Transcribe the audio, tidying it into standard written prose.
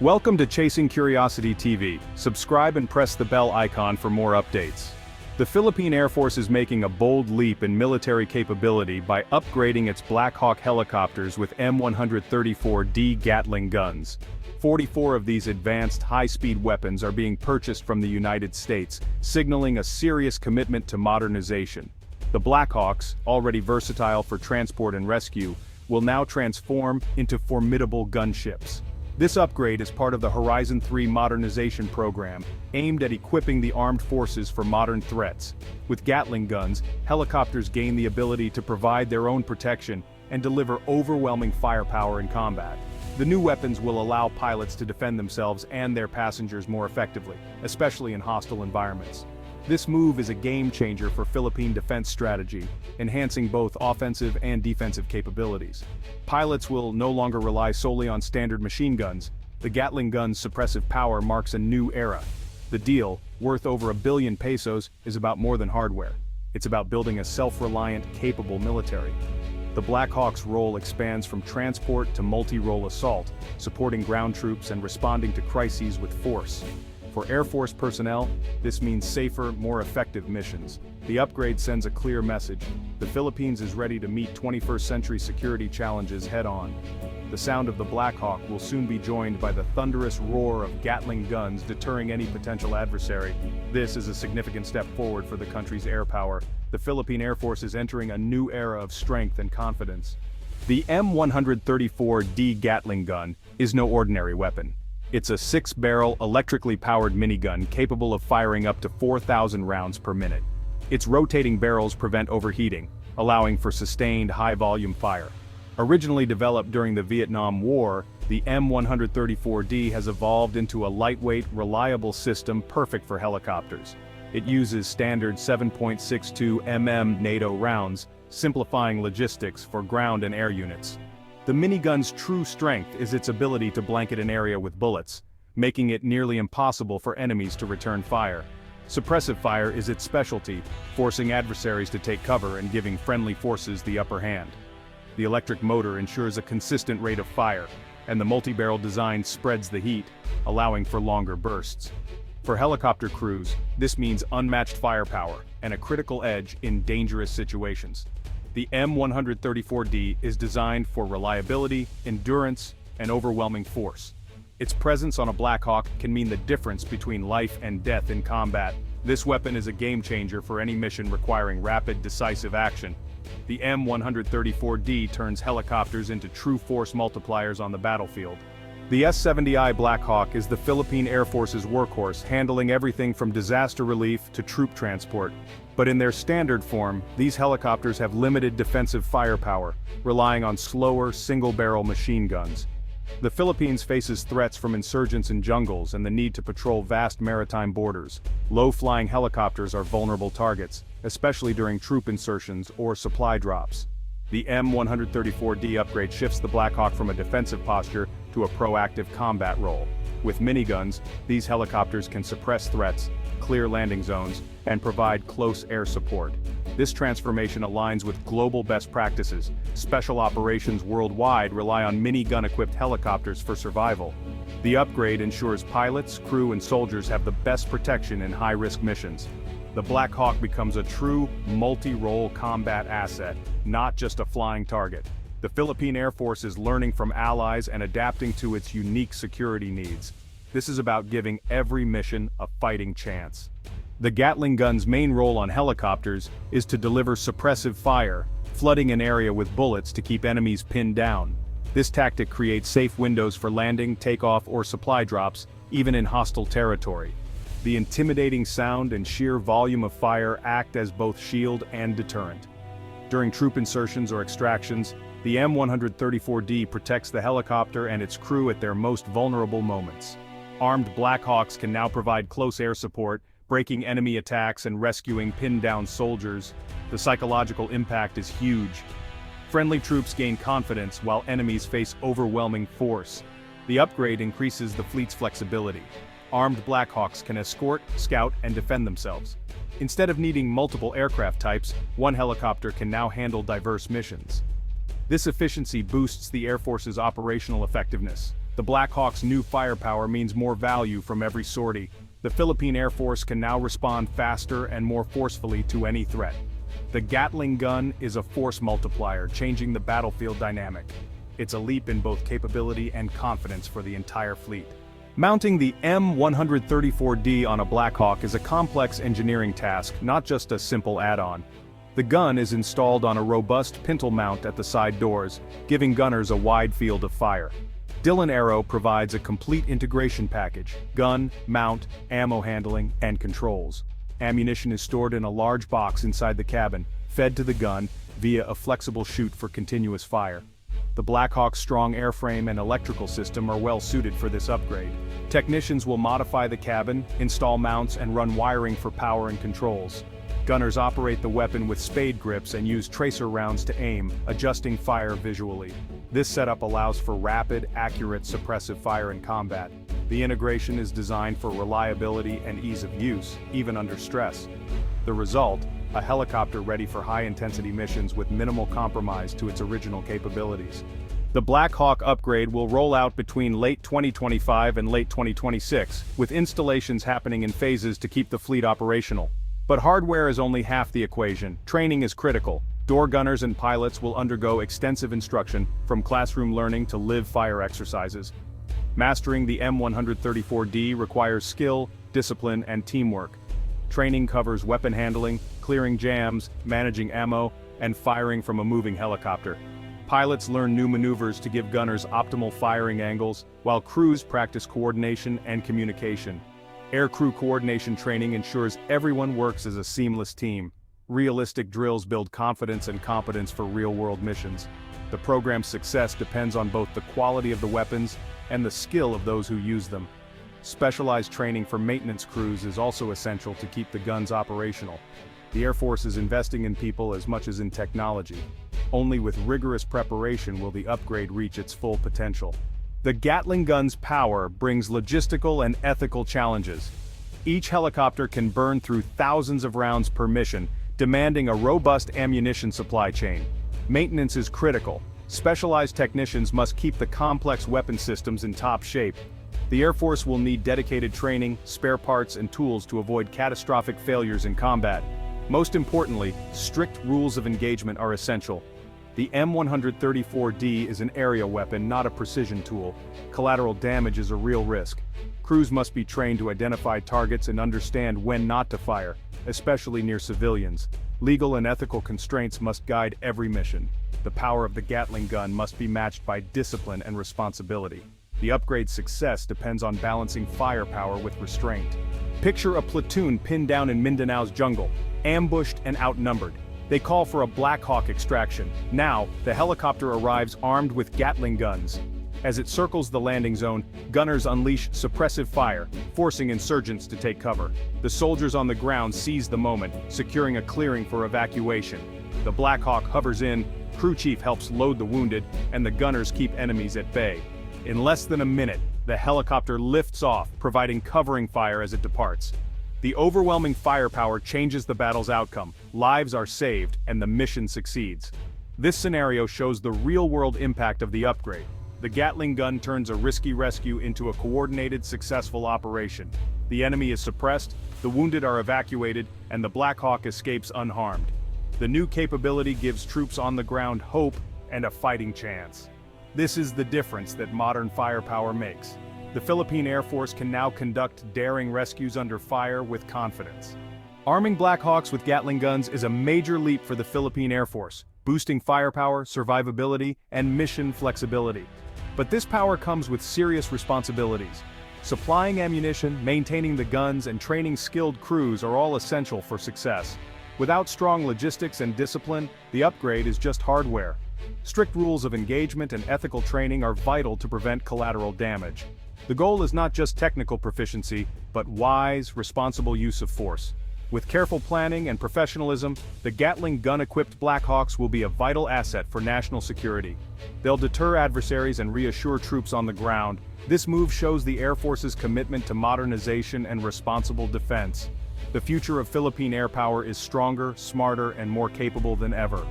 Welcome to Chasing Curiosity TV. Subscribe and press the bell icon for more updates. The Philippine Air Force is making a bold leap in military capability by upgrading its Black Hawk helicopters with M134D Gatling guns. 44 of these advanced high-speed weapons are being purchased from the United States, signaling a serious commitment to modernization. The Black Hawks, already versatile for transport and rescue, will now transform into formidable gunships. This upgrade is part of the Horizon 3 modernization program, aimed at equipping the armed forces for modern threats. With Gatling guns, helicopters gain the ability to provide their own protection and deliver overwhelming firepower in combat. The new weapons will allow pilots to defend themselves and their passengers more effectively, especially in hostile environments. This move is a game-changer for Philippine defense strategy, enhancing both offensive and defensive capabilities. Pilots will no longer rely solely on standard machine guns. The Gatling gun's suppressive power marks a new era. The deal, worth over $1 billion pesos, is about more than hardware. It's about building a self-reliant, capable military. The Black Hawk's role expands from transport to multi-role assault, supporting ground troops and responding to crises with force. For Air Force personnel, this means safer, more effective missions. The upgrade sends a clear message: the Philippines is ready to meet 21st century security challenges head-on. The sound of the Black Hawk will soon be joined by the thunderous roar of Gatling guns deterring any potential adversary. This is a significant step forward for the country's air power. The Philippine Air Force is entering a new era of strength and confidence. The M134D Gatling Gun is no ordinary weapon. It's a 6-barrel, electrically powered minigun capable of firing up to 4,000 rounds per minute. Its rotating barrels prevent overheating, allowing for sustained, high-volume fire. Originally developed during the Vietnam War, the M134D has evolved into a lightweight, reliable system perfect for helicopters. It uses standard 7.62 mm NATO rounds, simplifying logistics for ground and air units. The minigun's true strength is its ability to blanket an area with bullets, making it nearly impossible for enemies to return fire. Suppressive fire is its specialty, forcing adversaries to take cover and giving friendly forces the upper hand. The electric motor ensures a consistent rate of fire, and the multi-barrel design spreads the heat, allowing for longer bursts. For helicopter crews, this means unmatched firepower and a critical edge in dangerous situations. The M134D is designed for reliability, endurance, and overwhelming force. Its presence on a Black Hawk can mean the difference between life and death in combat. This weapon is a game-changer for any mission requiring rapid, decisive action. The M134D turns helicopters into true force multipliers on the battlefield. The S-70i Black Hawk is the Philippine Air Force's workhorse, handling everything from disaster relief to troop transport. But in their standard form, these helicopters have limited defensive firepower, relying on slower, single-barrel machine guns. The Philippines faces threats from insurgents in jungles and the need to patrol vast maritime borders. Low-flying helicopters are vulnerable targets, especially during troop insertions or supply drops. The M134D upgrade shifts the Black Hawk from a defensive posture to a proactive combat role. With miniguns, these helicopters can suppress threats, clear landing zones, and provide close air support. This transformation aligns with global best practices. Special operations worldwide rely on minigun-equipped helicopters for survival. The upgrade ensures pilots, crew, and soldiers have the best protection in high-risk missions. The Black Hawk becomes a true, multi-role combat asset, not just a flying target. The Philippine Air Force is learning from allies and adapting to its unique security needs. This is about giving every mission a fighting chance. The Gatling gun's main role on helicopters is to deliver suppressive fire, flooding an area with bullets to keep enemies pinned down. This tactic creates safe windows for landing, takeoff, or supply drops, even in hostile territory. The intimidating sound and sheer volume of fire act as both shield and deterrent. During troop insertions or extractions, the M134D protects the helicopter and its crew at their most vulnerable moments. Armed Black Hawks can now provide close air support, breaking enemy attacks and rescuing pinned-down soldiers. The psychological impact is huge. Friendly troops gain confidence while enemies face overwhelming force. The upgrade increases the fleet's flexibility. Armed Black Hawks can escort, scout, and defend themselves. Instead of needing multiple aircraft types, one helicopter can now handle diverse missions. This efficiency boosts the Air Force's operational effectiveness. The Black Hawk's new firepower means more value from every sortie. The Philippine Air Force can now respond faster and more forcefully to any threat. The Gatling gun is a force multiplier, changing the battlefield dynamic. It's a leap in both capability and confidence for the entire fleet. Mounting the M134D on a Black Hawk is a complex engineering task, not just a simple add-on. The gun is installed on a robust pintle mount at the side doors, giving gunners a wide field of fire. Dillon Aero provides a complete integration package: gun, mount, ammo handling, and controls. Ammunition is stored in a large box inside the cabin, fed to the gun via a flexible chute for continuous fire. The Black Hawk's strong airframe and electrical system are well suited for this upgrade. Technicians will modify the cabin, install mounts, and run wiring for power and controls. Gunners operate the weapon with spade grips and use tracer rounds to aim, adjusting fire visually. This setup allows for rapid, accurate suppressive fire in combat. The integration is designed for reliability and ease of use, even under stress. The result: a helicopter ready for high-intensity missions with minimal compromise to its original capabilities. The Black Hawk upgrade will roll out between late 2025 and late 2026, with installations happening in phases to keep the fleet operational. But hardware is only half the equation. Training is critical. Door gunners and pilots will undergo extensive instruction, from classroom learning to live fire exercises. Mastering the M134D requires skill, discipline, and teamwork. Training covers weapon handling, clearing jams, managing ammo, and firing from a moving helicopter. Pilots learn new maneuvers to give gunners optimal firing angles, while crews practice coordination and communication. Aircrew coordination training ensures everyone works as a seamless team. Realistic drills build confidence and competence for real-world missions. The program's success depends on both the quality of the weapons and the skill of those who use them. Specialized training for maintenance crews is also essential to keep the guns operational. The Air Force is investing in people as much as in technology. Only with rigorous preparation will the upgrade reach its full potential. The Gatling gun's power brings logistical and ethical challenges. Each helicopter can burn through thousands of rounds per mission, demanding a robust ammunition supply chain. Maintenance is critical. Specialized technicians must keep the complex weapon systems in top shape. The Air Force will need dedicated training, spare parts, and tools to avoid catastrophic failures in combat. Most importantly, strict rules of engagement are essential. The M134D is an area weapon, not a precision tool. Collateral damage is a real risk. Crews must be trained to identify targets and understand when not to fire, especially near civilians. Legal and ethical constraints must guide every mission. The power of the Gatling gun must be matched by discipline and responsibility. The upgrade's success depends on balancing firepower with restraint. Picture a platoon pinned down in Mindanao's jungle, ambushed and outnumbered. They call for a Black Hawk extraction. Now, the helicopter arrives armed with Gatling guns. As it circles the landing zone, gunners unleash suppressive fire, forcing insurgents to take cover. The soldiers on the ground seize the moment, securing a clearing for evacuation. The Black Hawk hovers in, crew chief helps load the wounded, and the gunners keep enemies at bay. In less than a minute, the helicopter lifts off, providing covering fire as it departs. The overwhelming firepower changes the battle's outcome, lives are saved, and the mission succeeds. This scenario shows the real-world impact of the upgrade. The Gatling gun turns a risky rescue into a coordinated, successful operation. The enemy is suppressed, the wounded are evacuated, and the Black Hawk escapes unharmed. The new capability gives troops on the ground hope and a fighting chance. This is the difference that modern firepower makes. The Philippine Air Force can now conduct daring rescues under fire with confidence. Arming Black Hawks with Gatling guns is a major leap for the Philippine Air Force, boosting firepower, survivability, and mission flexibility. But this power comes with serious responsibilities. Supplying ammunition, maintaining the guns, and training skilled crews are all essential for success. Without strong logistics and discipline, the upgrade is just hardware. Strict rules of engagement and ethical training are vital to prevent collateral damage. The goal is not just technical proficiency, but wise, responsible use of force. With careful planning and professionalism, the Gatling gun-equipped Black Hawks will be a vital asset for national security. They'll deter adversaries and reassure troops on the ground. This move shows the Air Force's commitment to modernization and responsible defense. The future of Philippine air power is stronger, smarter, and more capable than ever.